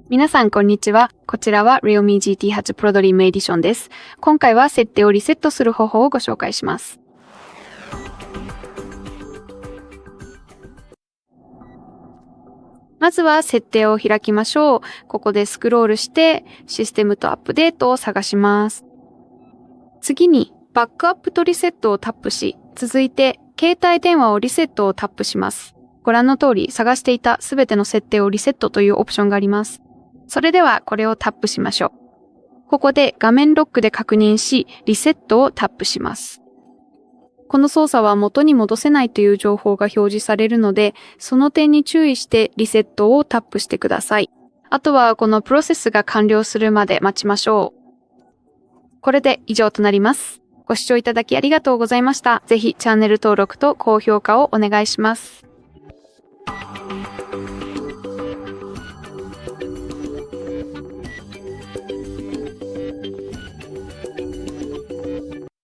皆さんこんにちは。こちらは REALME GT8 Pro Dream Edition です。今回は設定をリセットする方法をご紹介します。まずは設定を開きましょう。ここでスクロールしてシステムとアップデートを探します。次にバックアップとリセットをタップし、続いて携帯電話をリセットをタップします。ご覧の通り探していたすべての設定をリセットというオプションがあります。それではこれをタップしましょう。ここで画面ロックで確認し、リセットをタップします。この操作は元に戻せないという情報が表示されるので、その点に注意してリセットをタップしてください。あとはこのプロセスが完了するまで待ちましょう。これで以上となります。ご視聴いただきありがとうございました。ぜひチャンネル登録と高評価をお願いします。